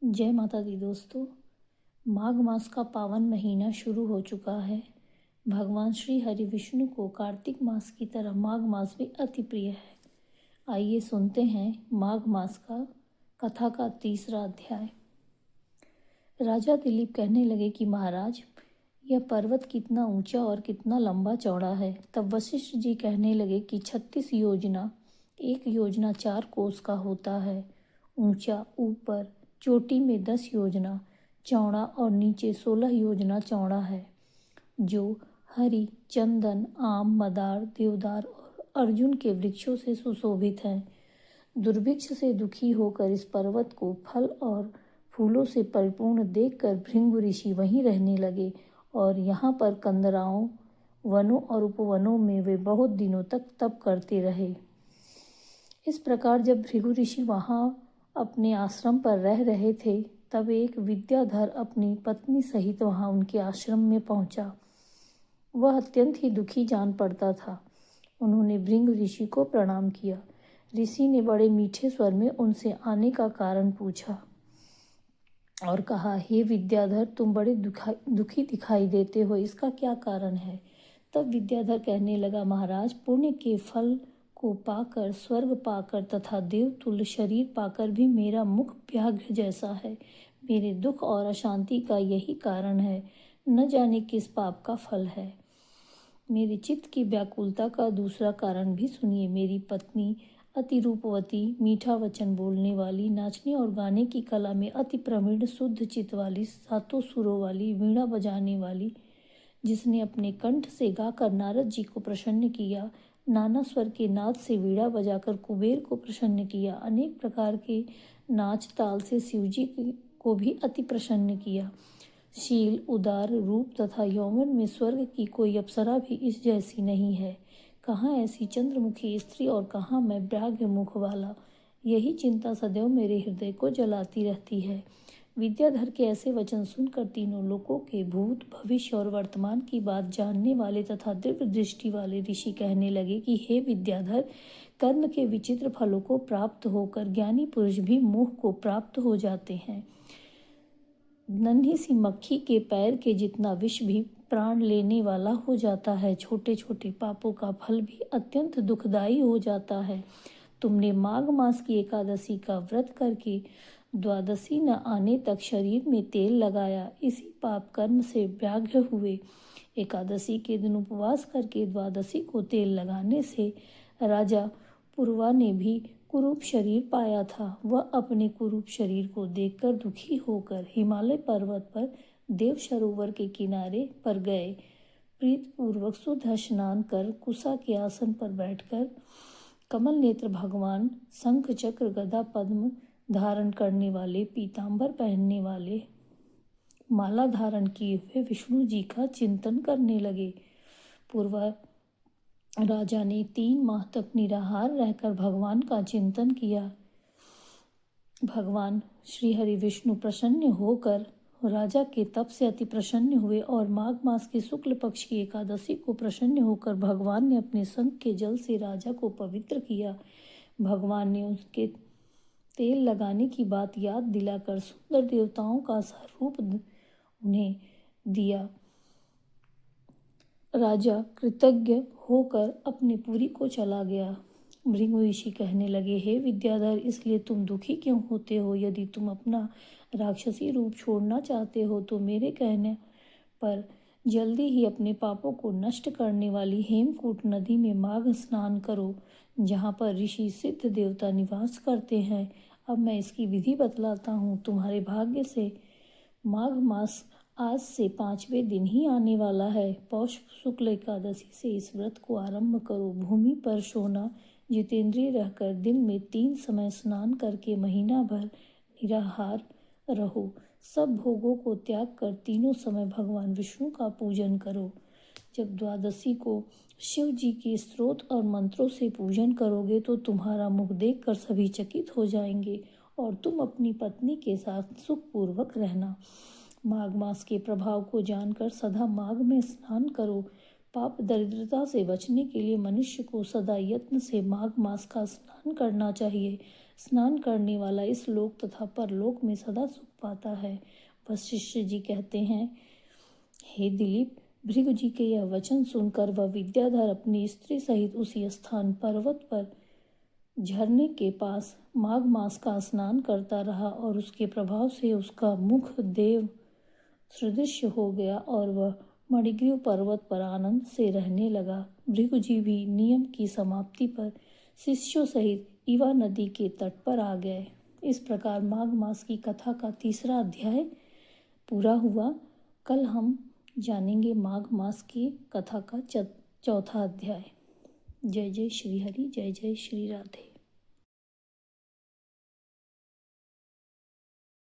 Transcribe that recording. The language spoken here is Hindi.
जय माता दी दोस्तों। माघ मास का पावन महीना शुरू हो चुका है। भगवान श्री हरि विष्णु को कार्तिक मास की तरह माघ मास भी अति प्रिय है। आइए सुनते हैं माघ मास का कथा का तीसरा अध्याय। राजा दिलीप कहने लगे कि महाराज, यह पर्वत कितना ऊंचा और कितना लंबा चौड़ा है। तब वशिष्ठ जी कहने लगे कि 36 योजना, एक योजना 4 कोस का होता है। ऊंचा ऊपर चोटी में 10 योजना चौड़ा और नीचे 16 योजना चौड़ा है, जो हरि, चंदन, आम, मदार, देवदार और अर्जुन के वृक्षों से सुशोभित है। दुर्भिक्ष से दुखी होकर इस पर्वत को फल और फूलों से परिपूर्ण देखकर भृंगु ऋषि वहीं रहने लगे और यहाँ पर कंदराओं, वनों और उपवनों में वे बहुत दिनों तक तप करते रहे। इस प्रकार जब भृगु ऋषि वहाँ अपने आश्रम पर रह रहे थे, तब एक विद्याधर अपनी पत्नी सहित वहाँ उनके आश्रम में पहुँचा। वह अत्यंत ही दुखी जान पड़ता था। उन्होंने भृंग ऋषि को प्रणाम किया। ऋषि ने बड़े मीठे स्वर में उनसे आने का कारण पूछा और कहा, हे विद्याधर, तुम बड़े दुखी दिखाई देते हो, इसका क्या कारण है? तब विद्याधर कहने लगा, महाराज, पुण्य के फल को पाकर, स्वर्ग पाकर तथा देवतुल्य शरीर पाकर भी मेरा मुख व्याघ्र जैसा है। मेरे दुख और अशांति का यही कारण है, न जाने किस पाप का फल है। मेरे चित्त की व्याकुलता का दूसरा कारण भी सुनिए। मेरी पत्नी अति रूपवती, मीठा वचन बोलने वाली, नाचने और गाने की कला में अति प्रवीण, शुद्ध चित्त वाली, सातों सुरों वाली, वीणा बजाने वाली, जिसने अपने कंठ से गाकर नारद जी को प्रसन्न किया, नाना स्वर के नाद से वीणा बजाकर कुबेर को प्रसन्न किया, अनेक प्रकार के नाच ताल से शिवजी को भी अति प्रसन्न किया। शील, उदार रूप तथा यौवन में स्वर्ग की कोई अप्सरा भी इस जैसी नहीं है। कहाँ ऐसी चंद्रमुखी स्त्री और कहाँ मैं व्याघ्र मुख वाला। यही चिंता सदैव मेरे हृदय को जलाती रहती है। विद्याधर के ऐसे वचन सुनकर तीनों लोकों के भूत, भविष्य और वर्तमान की बात जानने वाले तथा दिव्य दृष्टि वाले ऋषि कहने लगे कि हे विद्याधर, कर्म के विचित्र फलों को प्राप्त होकर ज्ञानी पुरुष भी मोह को प्राप्त हो जाते हैं। नन्ही सी मक्खी के पैर के जितना विष भी प्राण लेने वाला हो जाता है। छोटे छोटे पापों का फल भी अत्यंत दुखदायी हो जाता है। तुमने माघ मास की एकादशी का व्रत करके द्वादशी न आने तक शरीर में तेल लगाया, इसी पाप कर्म से व्याघ्र हुए। एकादशी के दिन उपवास करके द्वादशी को तेल लगाने से राजा पूर्वा ने भी कुरूप शरीर पाया था। वह अपने कुरूप शरीर को देखकर दुखी होकर हिमालय पर्वत पर देव सरोवर के किनारे पर गए। प्रीतपूर्वक शुद्ध स्नान कर कुशा के आसन पर बैठकर कमल नेत्र भगवान, शंख चक्र गदा पद्म धारण करने वाले, पीतांबर पहनने वाले, माला धारण किए हुए विष्णु जी का चिंतन करने लगे। पूर्वा राजा ने 3 माह तक निराहार रहकर भगवान का चिंतन किया। भगवान श्री हरि विष्णु प्रसन्न होकर राजा के तप से अति प्रसन्न हुए और माघ मास की शुक्ल पक्ष की एकादशी को प्रसन्न होकर भगवान ने अपने शंख के जल से राजा को पवित्र किया। भगवान ने उसके तेल लगाने की बात याद दिलाकर सुंदर देवताओं का स्वरूप उन्हें दिया। राजा कृतज्ञ होकर अपने पुरी को चला गया। भृगु ऋषि कहने लगे, हे विद्याधर, इसलिए तुम दुखी क्यों होते हो? यदि तुम अपना राक्षसी रूप छोड़ना चाहते हो तो मेरे कहने पर जल्दी ही अपने पापों को नष्ट करने वाली हेमकूट नदी में माघ स्नान करो, जहाँ पर ऋषि सिद्ध देवता निवास करते हैं। अब मैं इसकी विधि बतलाता हूँ। तुम्हारे भाग्य से माघ मास आज से 5वें दिन ही आने वाला है। पौष शुक्ल एकादशी से इस व्रत को आरंभ करो। भूमि पर सोना, जितेंद्रिय रहकर दिन में 3 समय स्नान करके महीना भर निराहार रहो। सब भोगों को त्याग कर तीनों समय भगवान विष्णु का पूजन करो। जब द्वादशी को शिव जी के स्तोत्र और मंत्रों से पूजन करोगे तो तुम्हारा मुख देखकर सभी चकित हो जाएंगे और तुम अपनी पत्नी के साथ सुखपूर्वक रहना। माघ मास के प्रभाव को जानकर सदा माघ में स्नान करो। पाप दरिद्रता से बचने के लिए मनुष्य को सदा यत्न से माघ मास का स्नान करना चाहिए। स्नान करने वाला इस लोक तथा परलोक में सदा सुख पाता है। वशिष्ठ जी कहते हैं, हे दिलीप, भृगु जी के यह वचन सुनकर वह विद्याधर अपनी स्त्री सहित उसी स्थान पर्वत पर झरने के पास माघ मास का स्नान करता रहा और उसके प्रभाव से उसका मुख देव सदृश्य हो गया और वह मणिग्रीव पर्वत पर आनंद से रहने लगा। भृगु जी भी नियम की समाप्ति पर शिष्यों सहित इवा नदी के तट पर आ गए। इस प्रकार माघ मास की कथा का तीसरा अध्याय पूरा हुआ। कल हम जानेंगे माघ मास की कथा का चौथा अध्याय। जय जय श्री हरि, जय जय श्री राधे।